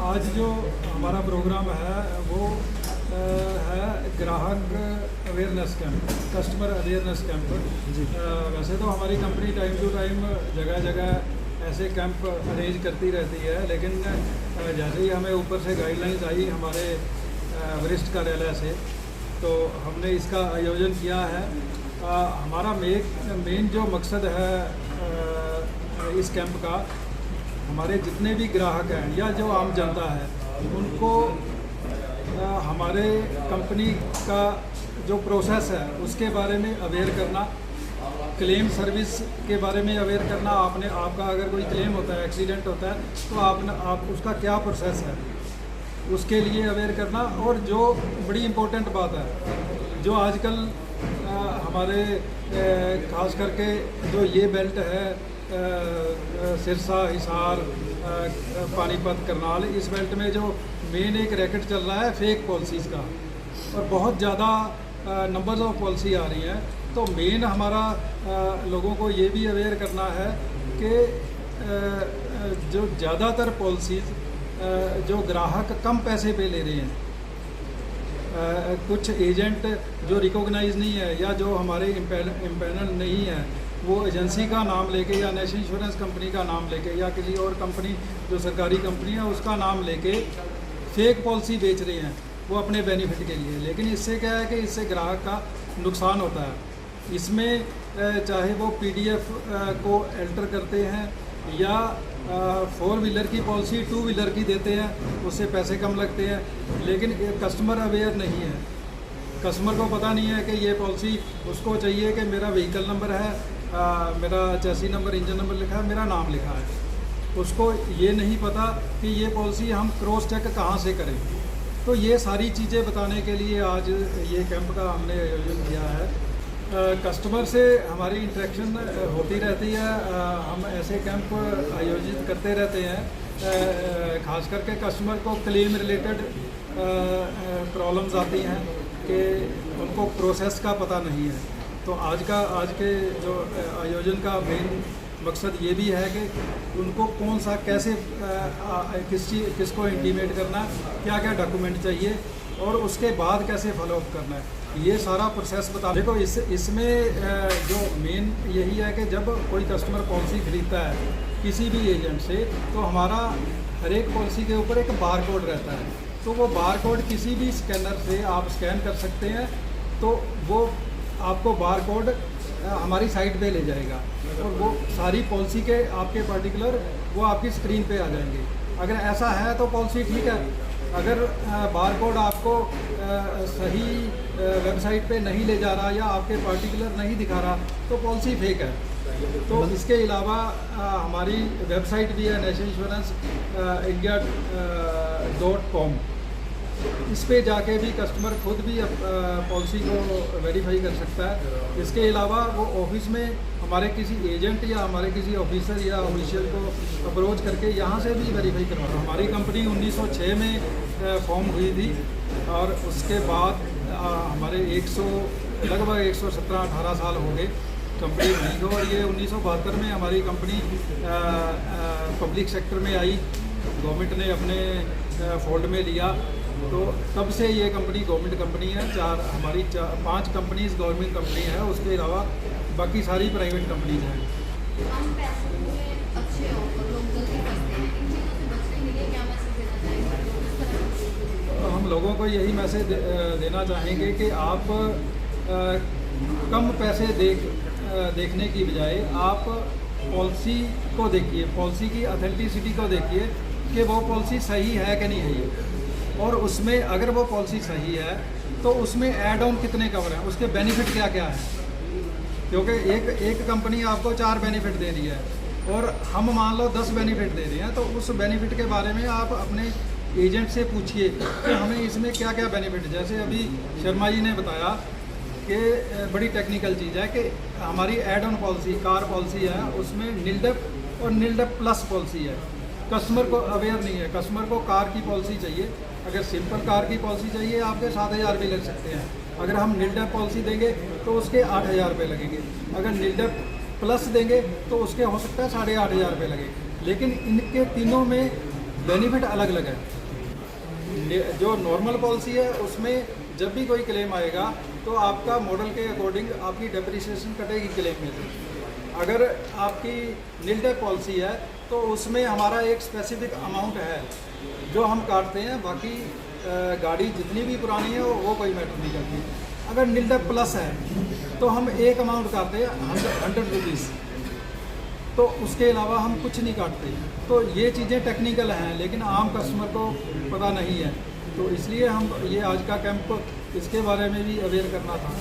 आज जो हमारा प्रोग्राम है वो है ग्राहक awareness camp, customer awareness camp. वैसे तो हमारी कंपनी टाइम टू टाइम जगह जगह ऐसे कैंप अरेंज करती रहती है, लेकिन जैसे ही हमें ऊपर से गाइडलाइंस आई हमारे वरिष्ठ कार्यालय से, तो हमने इसका आयोजन किया है। हमारा मेन जो मकसद है इस कैंप का, हमारे जितने भी ग्राहक हैं या जो आम जनता है उनको हमारे कंपनी का जो प्रोसेस है उसके बारे में अवेयर करना, क्लेम सर्विस के बारे में अवेयर करना। आपका अगर कोई क्लेम होता है, एक्सीडेंट होता है, तो आप उसका क्या प्रोसेस है उसके लिए अवेयर करना। और जो बड़ी इम्पोर्टेंट बात है, जो आजकल हमारे खास करके जो ये बेल्ट है सिरसा, हिसार, पानीपत, करनाल, इस बेल्ट में जो मेन एक रैकेट चल रहा है फेक पॉलिसीज़ का, और बहुत ज़्यादा नंबर्स ऑफ पॉलिसी आ रही हैं। तो मेन हमारा लोगों को ये भी अवेयर करना है कि जो ज़्यादातर पॉलिसीज़ जो ग्राहक कम पैसे पे ले रहे हैं, कुछ एजेंट जो रिकॉग्नाइज नहीं है या जो हमारे इम्पैनल नहीं है, वो एजेंसी का नाम लेके या नेशनल इंश्योरेंस कंपनी का नाम लेके या किसी और कंपनी जो सरकारी कंपनी है उसका नाम लेके फेक पॉलिसी बेच रहे हैं, वो अपने बेनिफिट के लिए। लेकिन इससे क्या है कि इससे ग्राहक का नुकसान होता है। इसमें चाहे वो पीडीएफ को एल्टर करते हैं या 4 व्हीलर की पॉलिसी 2 व्हीलर की देते हैं, उससे पैसे कम लगते हैं, लेकिन कस्टमर अवेयर नहीं है। कस्टमर को पता नहीं है कि ये पॉलिसी उसको चाहिए कि मेरा व्हीकल नंबर है, मेरा चैसी नंबर, इंजन नंबर लिखा है, मेरा नाम लिखा है। उसको ये नहीं पता कि ये पॉलिसी हम क्रॉस चेक कहाँ से करें। तो ये सारी चीज़ें बताने के लिए आज ये कैंप का हमने आयोजन किया है। कस्टमर से हमारी इंटरेक्शन होती रहती है, हम ऐसे कैंप आयोजित करते रहते हैं। खास करके कस्टमर को क्लेम रिलेटेड प्रॉब्लम्स आती हैं कि उनको प्रोसेस का पता नहीं है। तो आज के जो आयोजन का मेन मकसद ये भी है कि उनको कौन सा कैसे किसको इंटीमेट करना, क्या क्या डॉक्यूमेंट चाहिए और उसके बाद कैसे फॉलोअप करना है, ये सारा प्रोसेस बता। देखो इसमें जो मेन यही है कि जब कोई कस्टमर पॉलिसी खरीदता है किसी भी एजेंट से, तो हमारा हर एक पॉलिसी के ऊपर एक बार कोड रहता है। तो वो बार कोड किसी भी स्कैनर से आप स्कैन कर सकते हैं, तो वो आपको बार कोड हमारी साइट पे ले जाएगा और वो सारी पॉलिसी के आपके पर्टिकुलर वो आपकी स्क्रीन पे आ जाएंगे। अगर ऐसा है तो पॉलिसी ठीक है, अगर बार कोड आपको सही वेबसाइट पे नहीं ले जा रहा या आपके पर्टिकुलर नहीं दिखा रहा, तो पॉलिसी फेक है। तो इसके अलावा हमारी वेबसाइट भी है नेशनल इंश्योरेंस India.com, इस पे जाके भी कस्टमर खुद भी पॉलिसी को वेरीफाई कर सकता है। इसके अलावा वो ऑफिस में हमारे किसी एजेंट या हमारे किसी ऑफिसर या ऑफिशियल को अप्रोच करके यहाँ से भी वेरीफाई करवाना। हमारी कंपनी 1906 में फॉर्म हुई थी और उसके बाद हमारे लगभग 117-18 साल हो गए कंपनी बनी को, और ये 1972 में हमारी कंपनी पब्लिक सेक्टर में आई, गवर्नमेंट ने अपने फोल्ड में लिया। तो तब से ये कंपनी गवर्नमेंट कंपनी है। हमारी 5 कंपनीज गवर्नमेंट कंपनी है, उसके अलावा बाकी सारी प्राइवेट कंपनीज हैं। हम पैसों में अच्छे हो और लोग जल्दी फंसते हैं, इन चीज़ों से बचने के लिए क्या मैसेज देना चाहेंगे? हम लोगों को यही मैसेज देना चाहेंगे कि आप कम पैसे देखने की बजाय आप पॉलिसी को देखिए, पॉलिसी की ऑथेंटिसिटी को देखिए कि वो पॉलिसी सही है कि नहीं है, और उसमें अगर वो पॉलिसी सही है तो उसमें ऐड ऑन कितने कवर हैं, उसके बेनिफिट क्या क्या हैं। क्योंकि एक कंपनी आपको 4 बेनिफिट दे रही है और हम मान लो 10 बेनिफिट दे रहे हैं, तो उस बेनिफिट के बारे में आप अपने एजेंट से पूछिए कि हमें इसमें क्या क्या बेनिफिट। जैसे अभी शर्मा जी ने बताया कि बड़ी टेक्निकल चीज़ है कि हमारी add on policy car policy है, उसमें नीलडेप और नीलडेप प्लस पॉलिसी है। कस्टमर को अवेयर नहीं है, कस्टमर को कार की पॉलिसी चाहिए। अगर सिंपल कार की पॉलिसी चाहिए आपके 7,000 भी लग सकते हैं, अगर हम नीलडेप पॉलिसी देंगे तो उसके 8,000 रुपये लगेंगे, अगर नीलडेप प्लस देंगे तो उसके हो सकता है 8,500 रुपये लगे। लेकिन इनके तीनों में बेनिफिट अलग अलग है। जो नॉर्मल पॉलिसी है उसमें जब भी कोई क्लेम आएगा तो आपका मॉडल के अकॉर्डिंग आपकी डेप्रिसिएशन कटेगी क्लेम में से। अगर आपकी नील डे पॉलिसी है तो उसमें हमारा एक स्पेसिफिक अमाउंट है जो हम काटते हैं, बाकी गाड़ी जितनी भी पुरानी है वो कोई मैटर नहीं करती। अगर नील डे प्लस है तो हम एक अमाउंट काटते हैं 100 रुपीज़, तो उसके अलावा हम कुछ नहीं काटते। तो ये चीज़ें टेक्निकल हैं लेकिन आम कस्टमर को पता नहीं है, तो इसलिए हम ये आज का कैंप इसके बारे में भी अवेयर करना था।